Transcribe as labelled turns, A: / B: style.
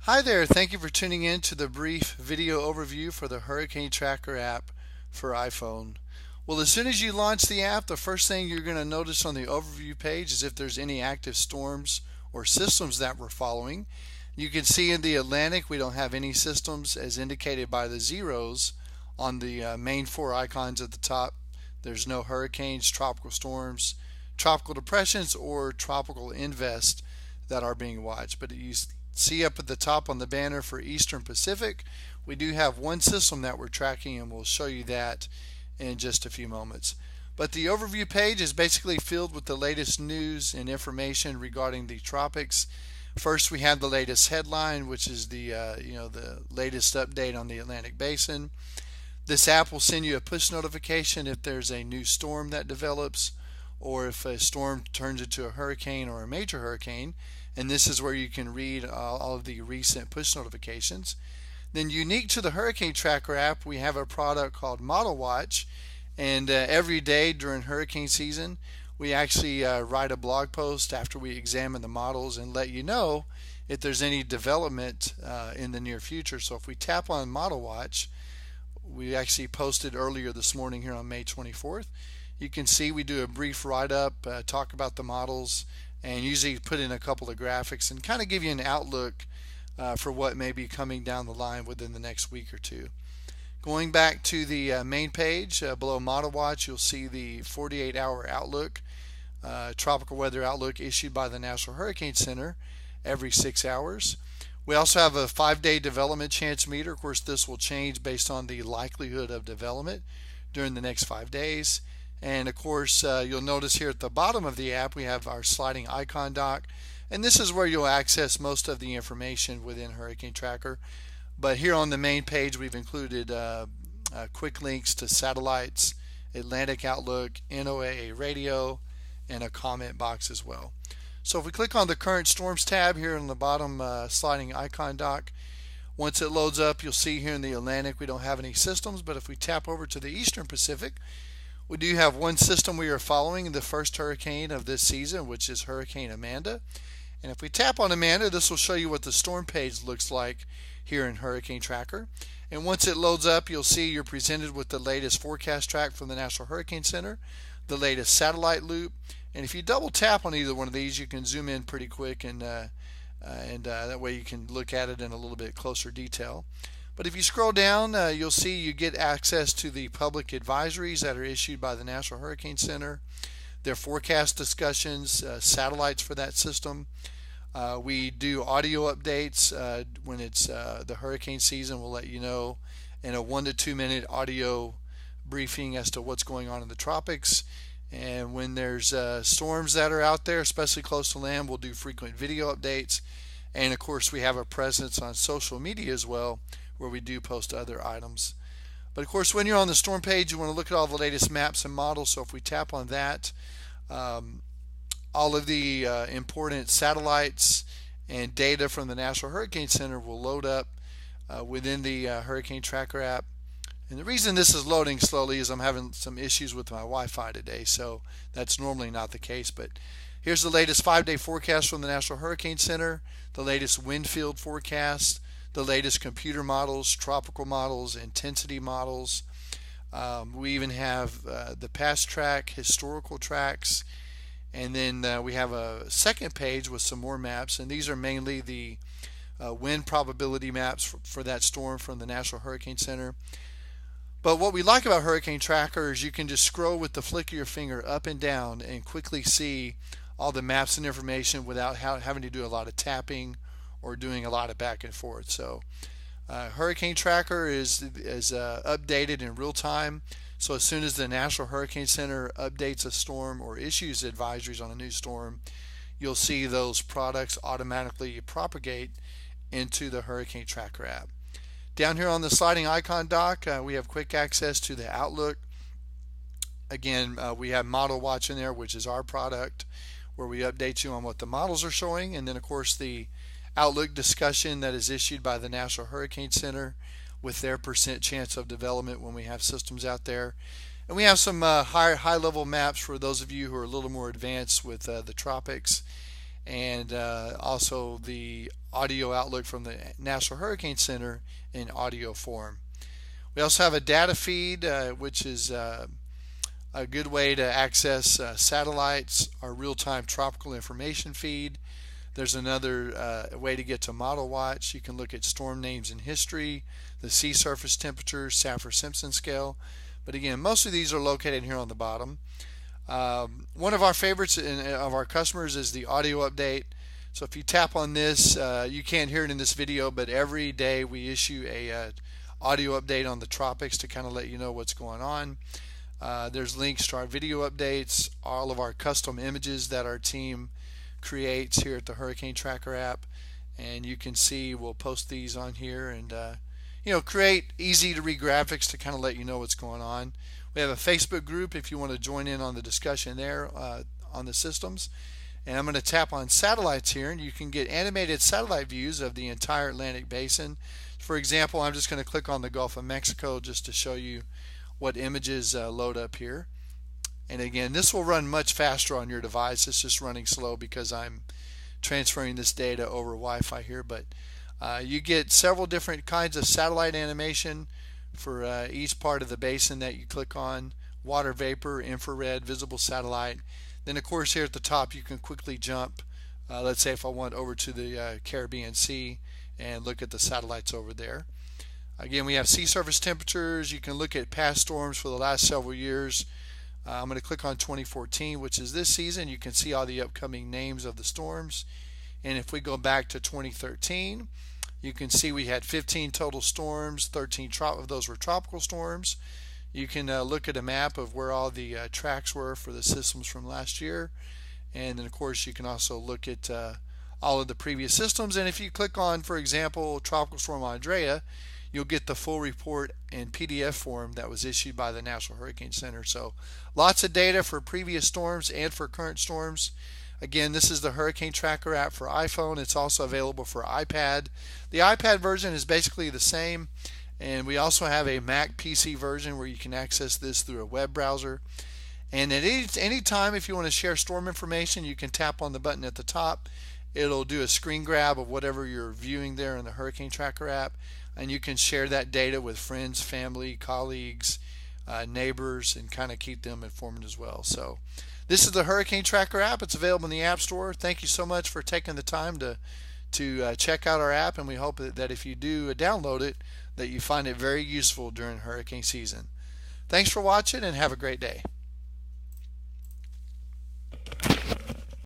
A: Hi there, thank you for tuning in to the brief video overview for the Hurricane Tracker app for iPhone. Well, as soon as you launch the app, the first thing you're going to notice on the overview page is if there's any active storms or systems that we're following. You can see in the Atlantic we don't have any systems as indicated by the zeros on the main four icons at the top. There's no hurricanes, tropical storms, tropical depressions, or tropical invest that are being watched. But you see up at the top on the banner for Eastern Pacific, we do have one system that we're tracking, and we'll show you that in just a few moments. But the overview page is basically filled with the latest news and information regarding the tropics. First, we have the latest headline, which is the latest update on the Atlantic Basin. This app will send you a push notification if there's a new storm that develops, or if a storm turns into a hurricane or a major hurricane. And this is where you can read all of the recent push notifications. Then, unique to the Hurricane Tracker app, we have a product called Model Watch. And every day during hurricane season, we actually write a blog post after we examine the models and let you know if there's any development in the near future. So if we tap on Model Watch, we actually posted earlier this morning here on May 24th. You can see we do a brief write-up, talk about the models, and usually put in a couple of graphics and kind of give you an outlook for what may be coming down the line within the next week or two. Going back to the main page, below Model Watch, you'll see the 48-hour outlook, tropical weather outlook issued by the National Hurricane Center every 6 hours. We also have a 5-day development chance meter. Of course, this will change based on the likelihood of development during the next 5 days. And of course, you'll notice here at the bottom of the app, we have our sliding icon dock. And this is where you'll access most of the information within Hurricane Tracker. But here on the main page, we've included quick links to satellites, Atlantic Outlook, NOAA radio, and a comment box as well. So if we click on the current storms tab here on the bottom sliding icon dock, once it loads up, you'll see here in the Atlantic we don't have any systems. But if we tap over to the Eastern Pacific, we do have one system we are following, the first hurricane of this season, which is Hurricane Amanda. And if we tap on Amanda, this will show you what the storm page looks like here in Hurricane Tracker. And once it loads up, you'll see you're presented with the latest forecast track from the National Hurricane Center, the latest satellite loop. And if you double tap on either one of these, you can zoom in pretty quick, and that way you can look at it in a little bit closer detail. But if you scroll down, you'll see you get access to the public advisories that are issued by the National Hurricane Center, their forecast discussions, satellites for that system. We do audio updates when it's the hurricane season. We'll let you know in a 1 to 2 minute audio briefing as to what's going on in the tropics. And when there's storms that are out there, especially close to land, we'll do frequent video updates. And of course, we have a presence on social media as well, where we do post other items. But of course, when you're on the storm page, you want to look at all the latest maps and models. So if we tap on that, all of the important satellites and data from the National Hurricane Center will load up within the Hurricane Tracker app. And the reason this is loading slowly is I'm having some issues with my Wi-Fi today, so that's normally not the case. But here's the latest 5-day forecast from the National Hurricane Center, the latest wind field forecast, the latest computer models, tropical models, intensity models. We even have the past track, historical tracks, and then we have a second page with some more maps, and these are mainly the wind probability maps for that storm from the National Hurricane Center. But what we like about Hurricane Tracker is you can just scroll with the flick of your finger up and down and quickly see all the maps and information without having to do a lot of tapping or doing a lot of back and forth. So Hurricane Tracker is updated in real time. So as soon as the National Hurricane Center updates a storm or issues advisories on a new storm, you'll see those products automatically propagate into the Hurricane Tracker app. Down here on the sliding icon dock, we have quick access to the Outlook. Again, we have Model Watch in there, which is our product, where we update you on what the models are showing. And then, of course, the Outlook discussion that is issued by the National Hurricane Center with their percent chance of development when we have systems out there. And we have some high-level maps for those of you who are a little more advanced with the tropics. and also the audio outlook from the National Hurricane Center in audio form. We also have a data feed, which is a good way to access satellites, our real-time tropical information feed. There's another way to get to Model Watch. You can look at storm names in history, the sea surface temperature, Saffir-Simpson scale. But again, most of these are located here on the bottom. One of our favorites of our customers is the audio update. So if you tap on this, you can't hear it in this video, but every day we issue a audio update on the tropics to kind of let you know what's going on. There's links to our video updates, all of our custom images that our team creates here at the Hurricane Tracker app, and you can see we'll post these on here and create easy to read graphics to kind of let you know what's going on. We have a Facebook group if you want to join in on the discussion there on the systems. And I'm going to tap on satellites here, and you can get animated satellite views of the entire Atlantic Basin. For example, I'm just going to click on the Gulf of Mexico just to show you what images load up here. And again, this will run much faster on your device. It's just running slow because I'm transferring this data over Wi-Fi here. But you get several different kinds of satellite animation for each part of the basin that you click on: water vapor, infrared, visible satellite. Then of course here at the top you can quickly jump, let's say if I want over to the Caribbean Sea and look at the satellites over there. Again, we have sea surface temperatures. You can look at past storms for the last several years. I'm going to click on 2014, which is this season. You can see all the upcoming names of the storms. And if we go back to 2013, you can see we had 15 total storms. 13 of those were tropical storms. You can look at a map of where all the tracks were for the systems from last year. And then of course you can also look at all of the previous systems. And if you click on, for example, Tropical Storm Andrea, you'll get the full report in PDF form that was issued by the National Hurricane Center. So lots of data for previous storms and for current storms. Again, this is the Hurricane Tracker app for iPhone. It's also available for iPad. The iPad version is basically the same, and we also have a Mac PC version where you can access this through a web browser. And at any time, if you want to share storm information, you can tap on the button at the top. It'll do a screen grab of whatever you're viewing there in the Hurricane Tracker app, and you can share that data with friends, family, colleagues, neighbors, and kind of keep them informed as well. So this is the Hurricane Tracker app. It's available in the App Store. Thank you so much for taking the time to check out our app, and we hope that if you do download it, that you find it very useful during hurricane season. Thanks for watching, and have a great day.